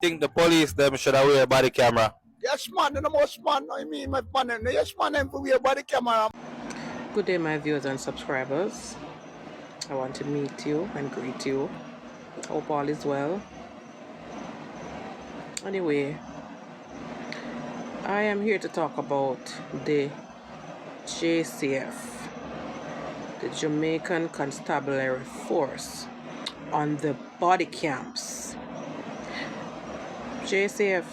think the police them should have wear body camera? Yes, man, the most man, I mean, my partner. Yes, man, I'm for your body camera. Good day, my viewers and subscribers. I want to meet you and greet you. Hope all is well. Anyway, I am here to talk about the JCF, the Jamaican Constabulary Force, on the body cams. JCF,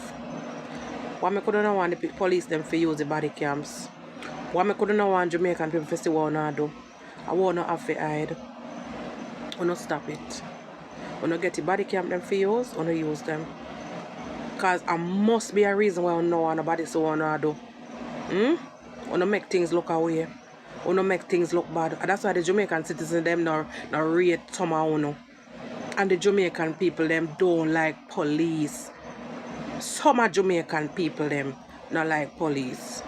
why me couldn't want the police them for use the body cams? Why me couldn't want Jamaican people to see what I do? I want to have to hide. I not stop it. I not get the body cam them for use, I not use them. Because I must be a reason why I don't want nobody so what I do. I not make things look away. I not make things look bad. And that's why the Jamaican citizens them not rate some of you. And the Jamaican people them don't like police. Some of Jamaican people them not like police.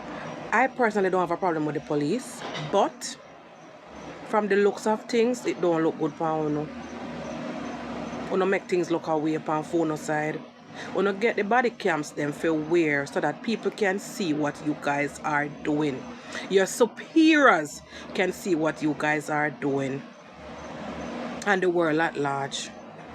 I personally don't have a problem with the police, but from the looks of things, it don't look good for you. You not make things look away on phone side. You not get the body cams them for wear so that people can see what you guys are doing. Your superiors can see what you guys are doing. And the world at large.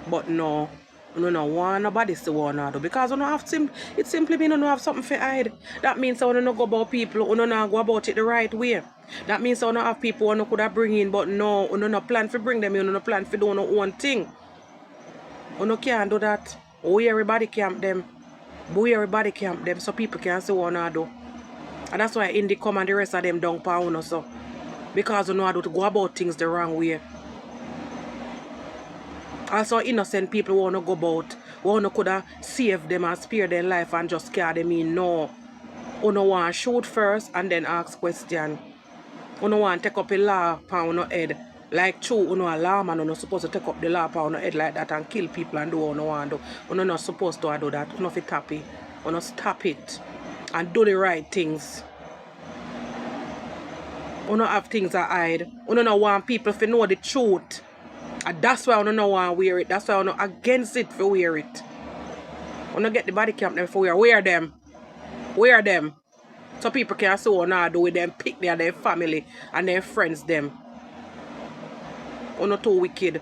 But no, you don't want nobody to want to do because you don't have it simply means you don't have something to hide. That means you don't go about people, you don't go about it the right way. That means you don't have people you could have bring in, but no, you don't plan to bring them, you don't plan to do no one thing. You can't do that. We everybody camp them. We everybody camp them so people can see what you do. And that's why Indy come and the rest of them don't pound so. Because you know how to go about things the wrong way. Also innocent people want to go about, want to could have save them and spare their life and just scare them in. No. You don't want to shoot first and then ask question. You don't want to take up a law upon your head. Like true, you know, a lawman, you're not supposed to take up the law upon your head like that and kill people and do what you want to do. You're not supposed to do that. You're not happy. You're not stop it. And do the right things. You don't have things to hide. You don't want people to know the truth. And that's why I don't want to wear it. That's why I'm not against it for wear it. I don't get the body cam them for wear. Wear them. Wear them. So people can see what I do with them, pick their family and their friends them. You're not too wicked.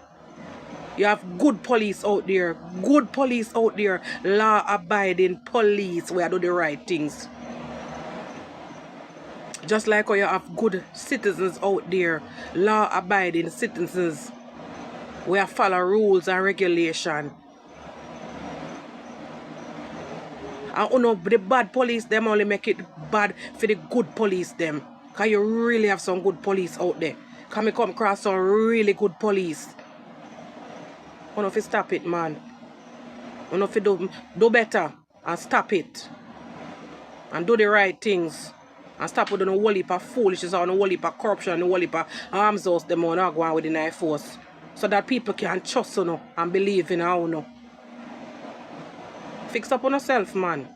You have good police out there. Good police out there. Law-abiding police where do the right things. Just like how you have good citizens out there. Law-abiding citizens. We follow rules and regulation. And the bad police, them only make it bad for the good police, them. Because you really have some good police out there. Can me come across some really good police. You know if you stop it, man. You know if you do better and stop it. And do the right things. And stop with the whole heap of foolishness and the whole heap of corruption and the whole heap of arms house them on go on with the knife force. So that people can trust you and believe in you. Fix up on yourself, man.